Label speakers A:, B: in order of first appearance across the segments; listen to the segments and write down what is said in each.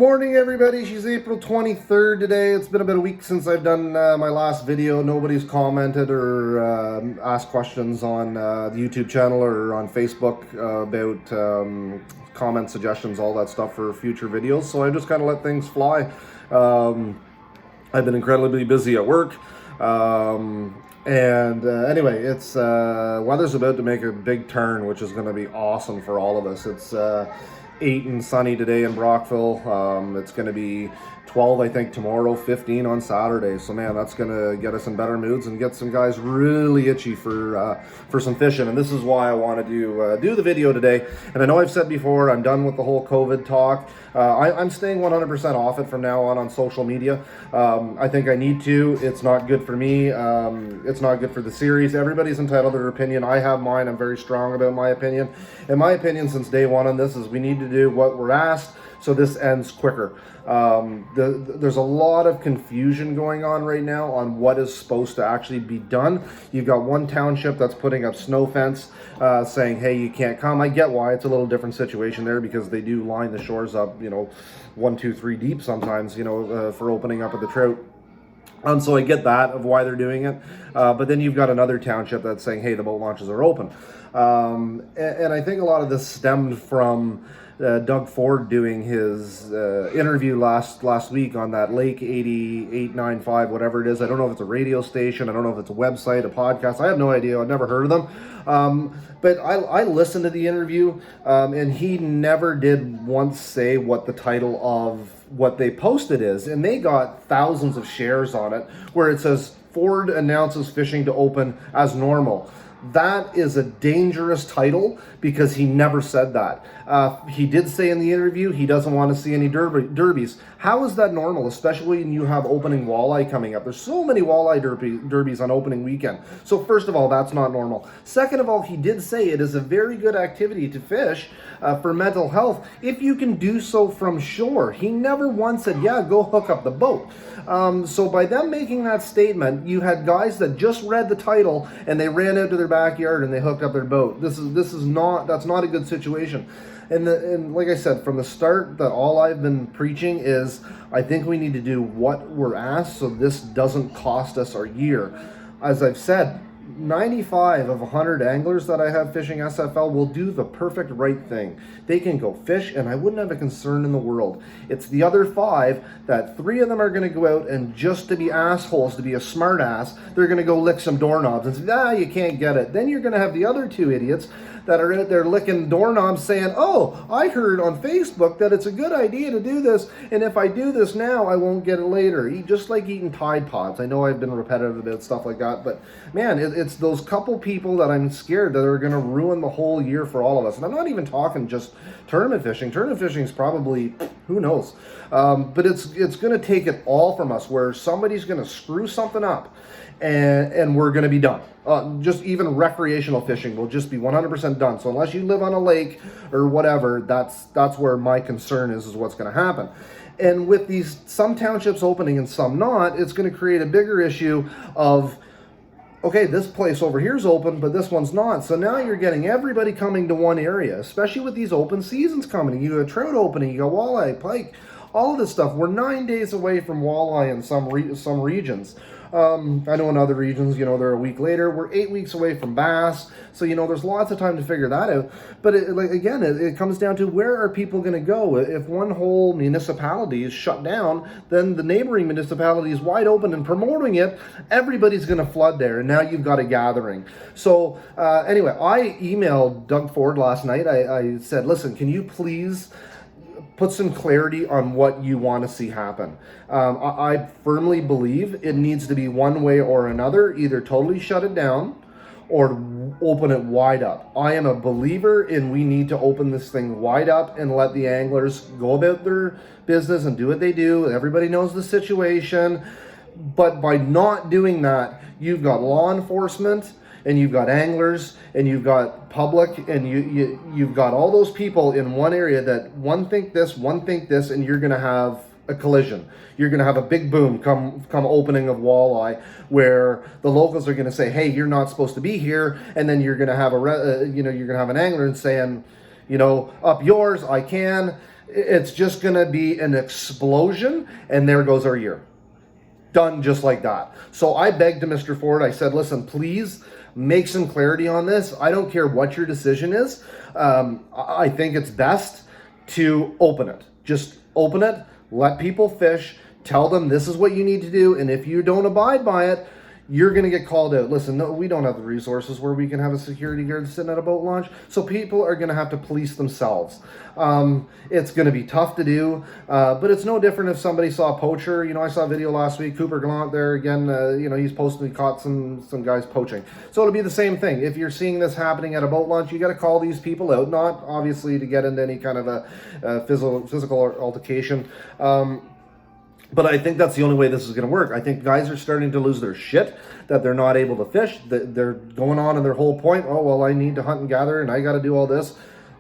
A: Morning, everybody. She's April 23rd today. It's been about a week since I've done my last video. Nobody's commented or asked questions on the YouTube channel or on Facebook about comment suggestions, all that stuff for future videos. So I just kind of let things fly. I've been incredibly busy at work. Anyway, it's weather's about to make a big turn, which is going to be awesome for all of us. It's 8 and sunny today in Brockville. It's going to be 12, I think, tomorrow, 15 on Saturday. So, man, that's going to get us in better moods and get some guys really itchy for some fishing. And this is why I wanted to do the video today. And I know I've said before, I'm done with the whole COVID talk. I'm staying 100% off it from now on social media. I think I need to. It's not good for me. It's not good for the series. Everybody's entitled to their opinion. I have mine. I'm very strong about my opinion. And my opinion since day one on this is we need to do what we're asked so this ends quicker. There's a lot of confusion going on right now on what is supposed to actually be done. You've got one township that's putting up snow fence saying, hey, you can't come. I get why. It's a little different situation there because they do line the shores up, 1, 2, 3 deep sometimes, for opening up of the trout. And so I get that of why they're doing it. But then you've got another township that's saying, hey, the boat launches are open. And I think a lot of this stemmed from Doug Ford doing his interview last week on that Lake 8895, whatever it is. I don't know if it's a radio station. I don't know if it's a website, a podcast. I have no idea. I've never heard of them. But I listened to the interview, and he never did once say what the title of what they posted is. And they got thousands of shares on it where it says, Ford announces fishing to open as normal. That is a dangerous title because he never said that. He did say in the interview he doesn't want to see any derbies. How is that normal, especially when you have opening walleye coming up? There's so many walleye derbies on opening weekend. So first of all, that's not normal. Second of all, he did say it is a very good activity to fish for mental health if you can do so from shore. He never once said, yeah, go hook up the boat. So by them making that statement, you had guys that just read the title and they ran out to their backyard and they hooked up their boat. That's not a good situation. And like I said, from the start, that all I've been preaching is I think we need to do what we're asked so this doesn't cost us our year. As I've said, 95 of 100 anglers that I have fishing SFL will do the perfect right thing. They can go fish and I wouldn't have a concern in the world. It's the other 5 that 3 of them are going to go out and just to be assholes, to be a smart ass, they're going to go lick some doorknobs and say, you can't get it. Then you're going to have the other 2 idiots that are out there licking doorknobs saying, oh, I heard on Facebook that it's a good idea to do this, and if I do this now, I won't get it later. Just like eating Tide Pods. I know I've been repetitive about stuff like that, but man, it's those couple people that I'm scared that are going to ruin the whole year for all of us. And I'm not even talking just tournament fishing. Tournament fishing is probably, who knows? But it's going to take it all from us where somebody's going to screw something up and we're going to be done. Just even recreational fishing will just be 100% done. So unless you live on a lake or whatever, that's where my concern is what's going to happen. And with these some townships opening and some not, it's going to create a bigger issue of, okay, this place over here is open, but this one's not. So now you're getting everybody coming to one area, especially with these open seasons coming. You got trout opening, you got walleye, pike, all of this stuff. We're 9 days away from walleye in some regions. I know in other regions, they're a week later. We're 8 weeks away from bass. So, there's lots of time to figure that out. But it comes down to where are people going to go? If one whole municipality is shut down, then the neighboring municipality is wide open and promoting it. Everybody's going to flood there. And now you've got a gathering. So anyway, I emailed Doug Ford last night. I said, listen, can you please put some clarity on what you want to see happen. I firmly believe it needs to be one way or another, either totally shut it down or open it wide up. I am a believer in we need to open this thing wide up and let the anglers go about their business and do what they do. Everybody knows the situation. But by not doing that, you've got law enforcement and you've got anglers, and you've got public, and you've got all those people in one area that one think this, and you're going to have a collision. You're going to have a big boom come opening of walleye, where the locals are going to say, "Hey, you're not supposed to be here," and then you're going to have you're going to have an angler and saying, "Up yours, I can." It's just going to be an explosion, and there goes our year. Done just like that. So I begged to Mr. Ford. I said, listen, please make some clarity on this. I don't care what your decision is. I think it's best to open it. Just open it, let people fish, tell them this is what you need to do, and if you don't abide by it, you're going to get called out. Listen, no, we don't have the resources where we can have a security guard sitting at a boat launch, so people are going to have to police themselves. It's going to be tough to do, but it's no different if somebody saw a poacher. I saw a video last week, Cooper Gallant there again, he's posting, he caught some guys poaching. So it'll be the same thing. If you're seeing this happening at a boat launch, you got to call these people out, not obviously to get into any kind of a physical altercation. But I think that's the only way this is going to work. I think guys are starting to lose their shit, that they're not able to fish. They're going on in their whole point, oh, well, I need to hunt and gather, and I got to do all this.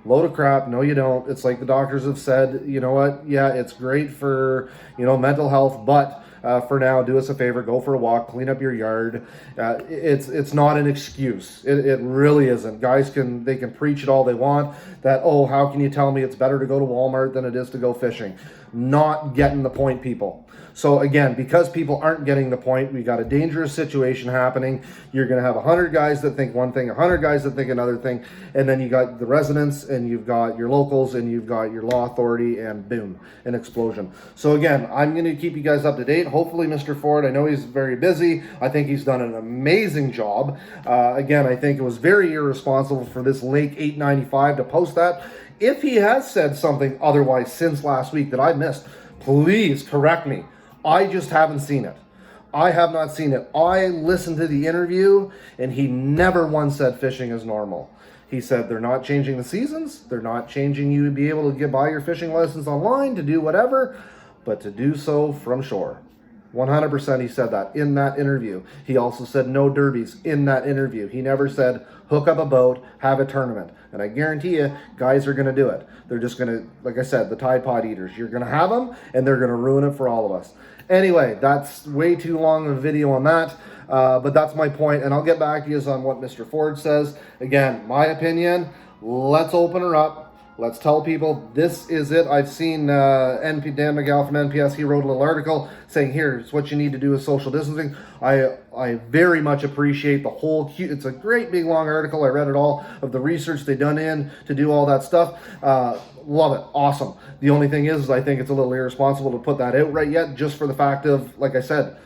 A: Load of crap. No, you don't. It's like the doctors have said, you know what? Yeah, it's great for, mental health, but for now, do us a favor, go for a walk, clean up your yard. It's not an excuse. It really isn't. Guys they can preach it all they want, that, oh, how can you tell me it's better to go to Walmart than it is to go fishing? Not getting the point, people. So again, because people aren't getting the point, we got a dangerous situation happening. You're going to have 100 guys that think one thing, 100 guys that think another thing, and then you got the residents, and you've got your locals, and you've got your law authority, and boom, an explosion. So again, I'm going to keep you guys up to date. Hopefully, Mr. Ford, I know he's very busy. I think he's done an amazing job. Again, I think it was very irresponsible for this Lake 895 to post that. If he has said something otherwise since last week that I missed, please correct me. I just haven't seen it. I have not seen it. I listened to the interview, and he never once said fishing is normal. He said they're not changing the seasons. They're not changing you to be able to buy your fishing license online, to do whatever, but to do so from shore. 100% he said that in that interview. He also said no derbies in that interview. He never said hook up a boat, have a tournament. And I guarantee you, guys are going to do it. They're just going to, like I said, the Tide Pod eaters. You're going to have them, and they're going to ruin it for all of us. Anyway, that's way too long of a video on that. But that's my point, and I'll get back to you on what Mr. Ford says. Again, my opinion, let's open her up. Let's tell people this is it. I've seen Dan McGall from NPS. He wrote a little article saying, here's what you need to do with social distancing. I very much appreciate the whole, it's a great big long article. I read it all of the research they've done in to do all that stuff. Love it. Awesome. The only thing is I think it's a little irresponsible to put that out right yet, just for the fact of, like I said,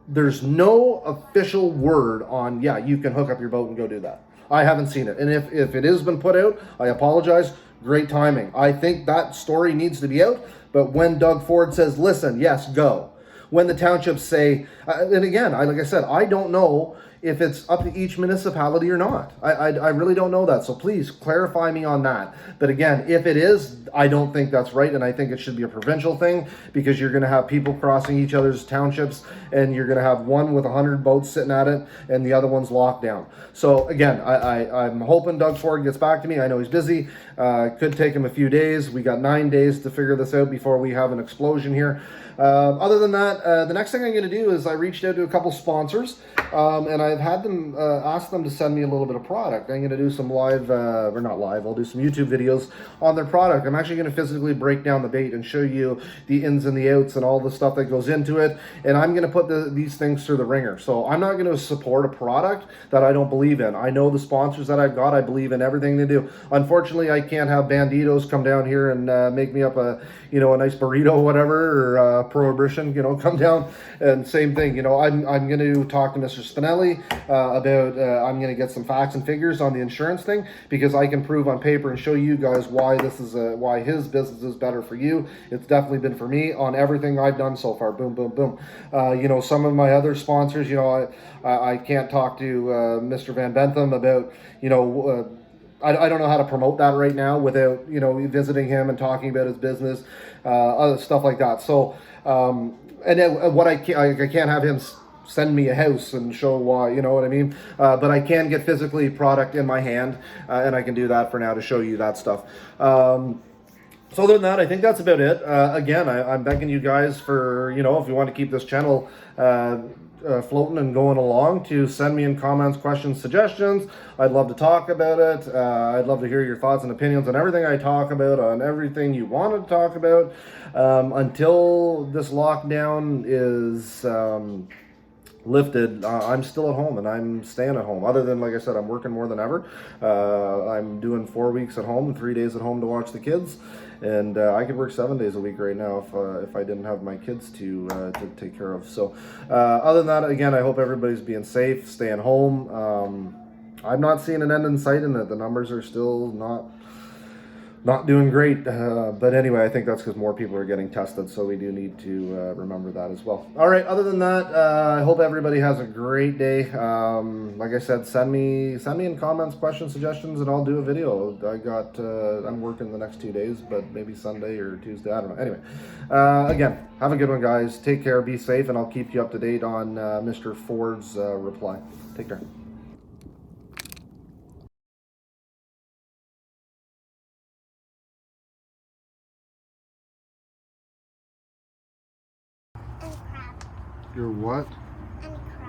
A: there's no official word on, yeah, you can hook up your boat and go do that. I haven't seen it. And if it has been put out, I apologize. Great timing. I think that story needs to be out. But when Doug Ford says, listen, yes, go. When the townships say, and again, like I said, I don't know if it's up to each municipality or not. I really don't know that. So please clarify me on that. But again, if it is, I don't think that's right. And I think it should be a provincial thing, because you're going to have people crossing each other's townships, and you're going to have one with 100 boats sitting at it and the other one's locked down. So again, I'm hoping Doug Ford gets back to me. I know he's busy. Could take him a few days. We got 9 days to figure this out before we have an explosion here. Other than that, the next thing I'm going to do is I reached out to a couple sponsors, and I've had them ask them to send me a little bit of product. I'm going to do some live, or not live, I'll do some YouTube videos on their product. I'm actually going to physically break down the bait and show you the ins and the outs and all the stuff that goes into it, and I'm going to put these things through the ringer. So I'm not going to support a product that I don't believe in. I know the sponsors that I've got, I believe in everything they do. Unfortunately, I can't have Banditos come down here and make me up a nice burrito or whatever, or Prohibition, come down, and same thing. I'm going to talk to Mr. Spinelli about, I'm going to get some facts and figures on the insurance thing, because I can prove on paper and show you guys why this is why his business is better for you. It's definitely been for me on everything I've done so far. Boom, boom, boom. Some of my other sponsors, I can't talk to Mr. Van Bentham about, I don't know how to promote that right now without, visiting him and talking about his business, other stuff like that. So, and then what I can't have him send me a house and show why, you know what I mean? But I can get physically product in my hand, and I can do that for now to show you that stuff. So other than that, I think that's about it. Again, I'm begging you guys for, if you want to keep this channel floating and going along, to send me in comments, questions, suggestions. I'd love to talk about it. I'd love to hear your thoughts and opinions on everything I talk about, on everything you wanted to talk about. Until this lockdown is lifted, I'm still at home and I'm staying at home. Other than, like I said, I'm working more than ever. I'm doing 4 weeks at home and 3 days at home to watch the kids, and I could work 7 days a week right now if I didn't have my kids to take care of. So other than that, again, I hope everybody's being safe, staying home. I'm not seeing an end in sight in it. The numbers are still not doing great, but anyway, I think that's because more people are getting tested, so we do need to remember that as well. All right, other than that, I hope everybody has a great day. Like I said, send me in comments, questions, suggestions, and I'll do a video. I'm working the next 2 days, but maybe Sunday or Tuesday, I don't know. Anyway, again, have a good one, guys. Take care, be safe, and I'll keep you up to date on Mr. Ford's reply. Take care. You're what?